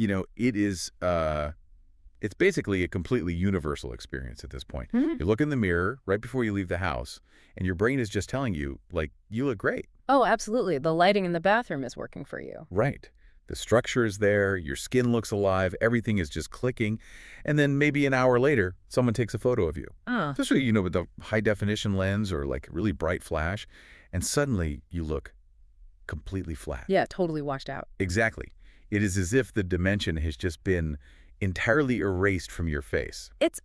it is, it's basically a completely universal experience at this point. Mhm. You look in the mirror right before you leave the house, and your brain is just telling you, like, you look great. Oh, absolutely. The lighting in the bathroom is working for you. Right. The structure is there, your skin looks alive, everything is just clicking, and then maybe an hour later, someone takes a photo of you. Ah, Especially, with the high-definition lens or, like, a really bright flash, and suddenly you look completely flat. yeah, totally washed out. Exactly. It is as if the dimension has just been entirely erased from your face. It's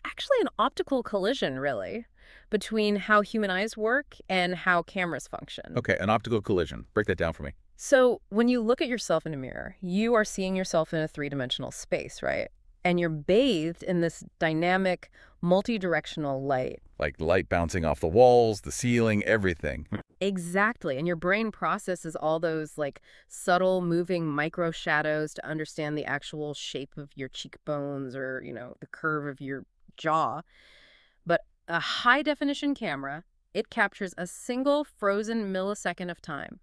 actually an optical collision, really, between how human eyes work and how cameras function. Okay, an optical collision. Break that down for me. So when you look at yourself in a mirror, you are seeing yourself in a three-dimensional space, right? And you're bathed in this dynamic, multi-directional light. Like light bouncing off the walls, the ceiling, everything. Exactly. And your brain processes all those like subtle moving micro shadows to understand the actual shape of your cheekbones or, the curve of your jaw. But a high definition camera, it captures a single frozen millisecond of time.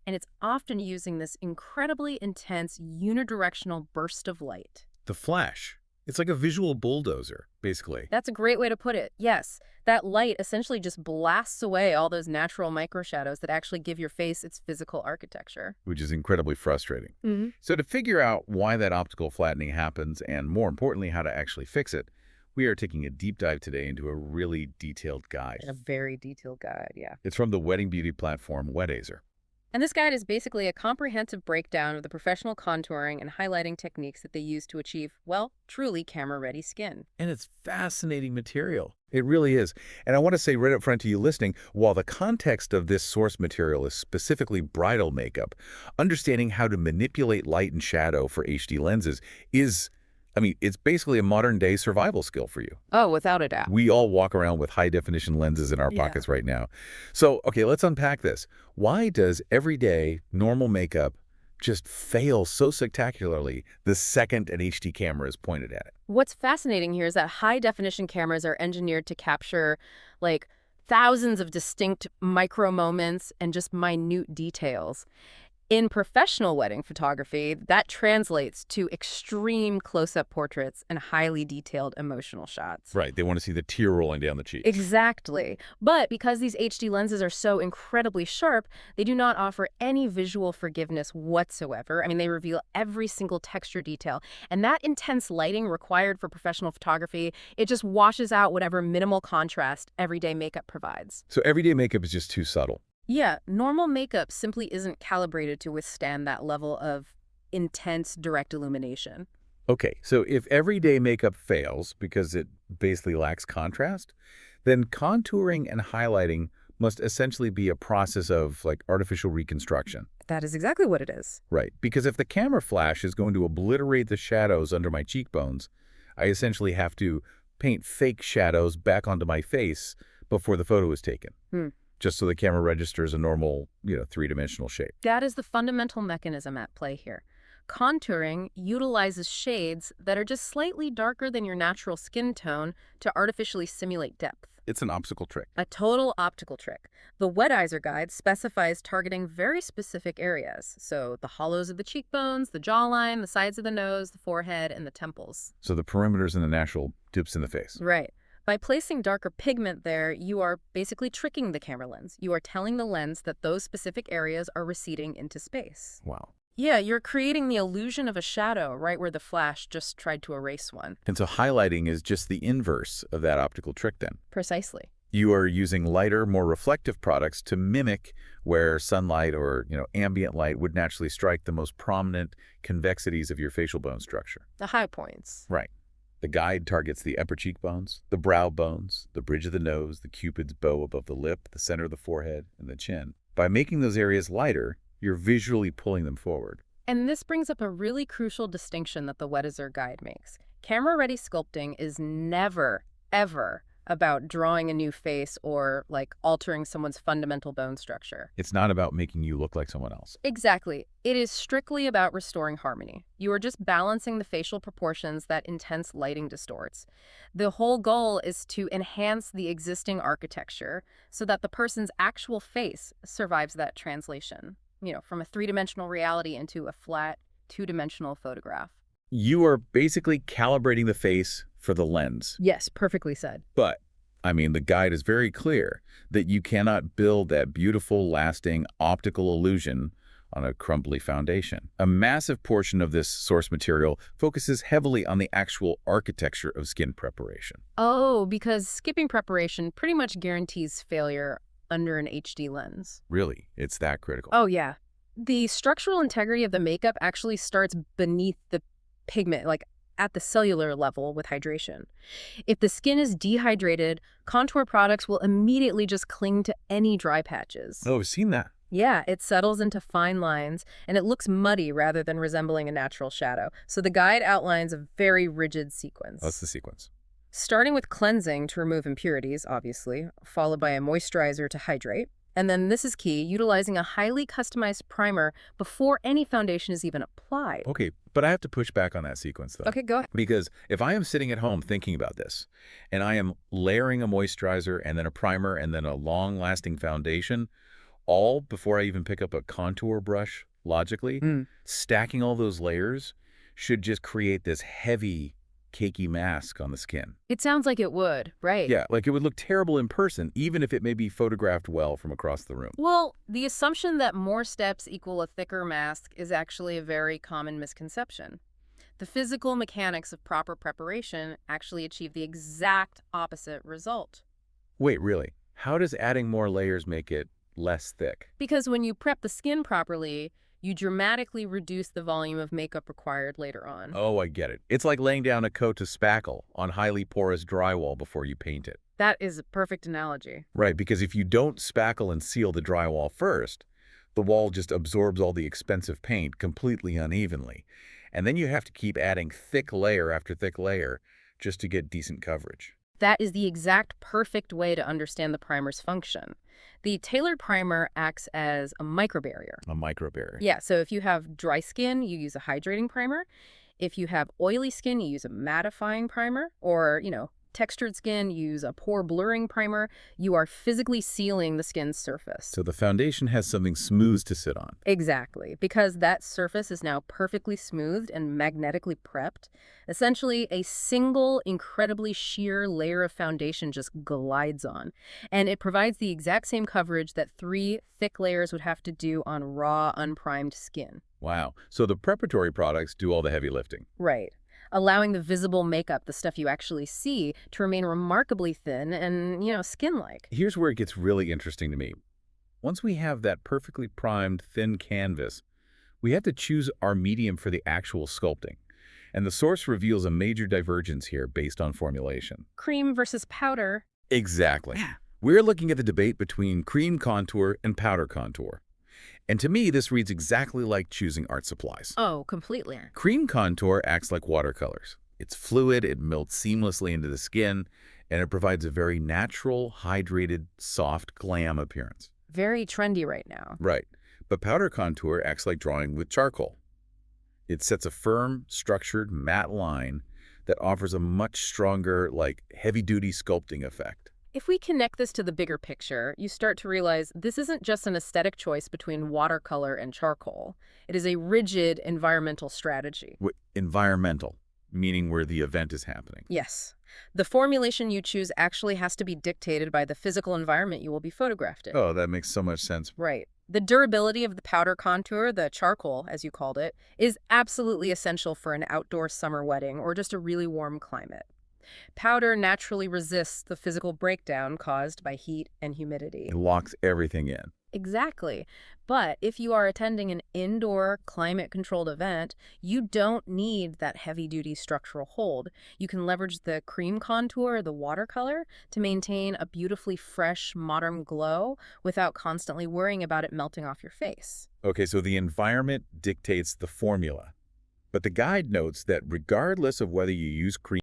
And it's often using this incredibly intense unidirectional burst of light. The flash. It's like a visual bulldozer, basically. That's a great way to put it. Yes, that light essentially just blasts away all those natural microshadows that actually give your face its physical architecture. Which is incredibly frustrating. Mm-hmm. So to figure out why that optical flattening happens, and more importantly, how to actually fix it, we are taking a deep dive today into a really detailed guide. A very detailed guide, yeah. It's from the wedding beauty platform Weddizer. And this guide is basically a comprehensive breakdown of the professional contouring and highlighting techniques that they use to achieve, well, truly camera-ready skin. And it's fascinating material. It really is. And I want to say right up front to you listening, while the context of this source material is specifically bridal makeup, understanding how to manipulate light and shadow for HD lenses is, it's basically a modern-day survival skill for you. Oh, without a doubt. We all walk around with high-definition lenses in our Yeah. pockets right now. So, okay, let's unpack this. Why does everyday, normal makeup just fail so spectacularly the second an HD camera is pointed at it? What's fascinating here is that high-definition cameras are engineered to capture, like, thousands of distinct micro moments and just minute details. In professional wedding photography, that translates to extreme close-up portraits and highly detailed emotional shots. Right, they want to see the tear rolling down the cheek. Exactly. But because these HD lenses are so incredibly sharp, they do not offer any visual forgiveness whatsoever. They reveal every single texture detail. And that intense lighting required for professional photography, it just washes out whatever minimal contrast everyday makeup provides. So everyday makeup is just too subtle. Yeah, normal makeup simply isn't calibrated to withstand that level of intense direct illumination. Okay, so if everyday makeup fails because it basically lacks contrast, then contouring and highlighting must essentially be a process of, like, artificial reconstruction. That is exactly what it is. Right, because if the camera flash is going to obliterate the shadows under my cheekbones, I essentially have to paint fake shadows back onto my face before the photo is taken. Just so the camera registers a normal, three-dimensional shape. That is the fundamental mechanism at play here. Contouring utilizes shades that are just slightly darker than your natural skin tone to artificially simulate depth. It's an optical trick. A total optical trick. The Weddizer guide specifies targeting very specific areas. So the hollows of the cheekbones, the jawline, the sides of the nose, the forehead, and the temples. So the perimeters and the natural dips in the face. Right. By placing darker pigment there, you are basically tricking the camera lens. You are telling the lens that those specific areas are receding into space. Wow. Yeah, you're creating the illusion of a shadow right where the flash just tried to erase one. And so highlighting is just the inverse of that optical trick then. Precisely. You are using lighter, more reflective products to mimic where sunlight or, ambient light would naturally strike the most prominent convexities of your facial bone structure. The high points. Right. The guide targets the upper cheekbones, the brow bones, the bridge of the nose, the cupid's bow above the lip, the center of the forehead, and the chin. By making those areas lighter, you're visually pulling them forward. And this brings up a really crucial distinction that the Weddizer guide makes. Camera-ready sculpting is never, ever about drawing a new face or, altering someone's fundamental bone structure. It's not about making you look like someone else. Exactly. It is strictly about restoring harmony. You are just balancing the facial proportions that intense lighting distorts. The whole goal is to enhance the existing architecture so that the person's actual face survives that translation, from a three-dimensional reality into a flat, two-dimensional photograph. You are basically calibrating the face for the lens. Yes, perfectly said. But, I mean, the guide is very clear that you cannot build that beautiful, lasting optical illusion on a crumbly foundation. A massive portion of this source material focuses heavily on the actual architecture of skin preparation. Oh, because skipping preparation pretty much guarantees failure under an HD lens. Really, it's that critical. Oh, yeah. The structural integrity of the makeup actually starts beneath the pigment, like at the cellular level with hydration. If the skin is dehydrated, contour products will immediately just cling to any dry patches. Oh, I've seen that. Yeah, it settles into fine lines, and it looks muddy rather than resembling a natural shadow. So the guide outlines a very rigid sequence. That's the sequence. Starting with cleansing to remove impurities, obviously, followed by a moisturizer to hydrate. And then this is key, utilizing a highly customized primer before any foundation is even applied. Okay, but I have to push back on that sequence, though. Okay, go ahead. Because if I am sitting at home thinking about this, and I am layering a moisturizer and then a primer and then a long-lasting foundation, all before I even pick up a contour brush, logically, stacking all those layers should just create this heavy, cakey mask on the skin. It sounds like it would, right? Yeah, like it would look terrible in person, even if it may be photographed well from across the room. Well, the assumption that more steps equal a thicker mask is actually a very common misconception. The physical mechanics of proper preparation actually achieve the exact opposite result. Wait, really? How does adding more layers make it less thick? Because when you prep the skin properly, you dramatically reduce the volume of makeup required later on. Oh, I get it. It's like laying down a coat of spackle on highly porous drywall before you paint it. That is a perfect analogy. Right, because if you don't spackle and seal the drywall first, the wall just absorbs all the expensive paint completely unevenly. And then you have to keep adding thick layer after thick layer just to get decent coverage. That is the exact perfect way to understand the primer's function. The tailored primer acts as a microbarrier. A microbarrier. Yeah, so if you have dry skin, you use a hydrating primer. If you have oily skin, you use a mattifying primer. Or, textured skin, you use a pore blurring primer. You are physically sealing the skin's surface. So the foundation has something smooth to sit on. Exactly, because that surface is now perfectly smoothed and magnetically prepped. Essentially, a single, incredibly sheer layer of foundation just glides on. And it provides the exact same coverage that 3 thick layers would have to do on raw, unprimed skin. Wow. So the preparatory products do all the heavy lifting. Right. Allowing the visible makeup, the stuff you actually see, to remain remarkably thin and, skin-like. Here's where it gets really interesting to me. Once we have that perfectly primed, thin canvas, we have to choose our medium for the actual sculpting. And the source reveals a major divergence here based on formulation. Cream versus powder. Exactly. We're looking at the debate between cream contour and powder contour. And to me, this reads exactly like choosing art supplies. Oh, completely. Cream contour acts like watercolors. It's fluid, it melts seamlessly into the skin, and it provides a very natural, hydrated, soft glam appearance. Very trendy right now. Right. But powder contour acts like drawing with charcoal. It sets a firm, structured, matte line that offers a much stronger, heavy-duty sculpting effect. If we connect this to the bigger picture, you start to realize this isn't just an aesthetic choice between watercolor and charcoal. It is a rigid environmental strategy. Environmental, meaning where the event is happening. Yes. The formulation you choose actually has to be dictated by the physical environment you will be photographed in. Oh, that makes so much sense. Right. The durability of the powder contour, the charcoal, as you called it, is absolutely essential for an outdoor summer wedding or just a really warm climate. Powder naturally resists the physical breakdown caused by heat and humidity. It locks everything in. Exactly. But if you are attending an indoor, climate-controlled event, you don't need that heavy-duty structural hold. You can leverage the cream contour or the watercolor to maintain a beautifully fresh, modern glow without constantly worrying about it melting off your face. Okay, so the environment dictates the formula. But the guide notes that regardless of whether you use cream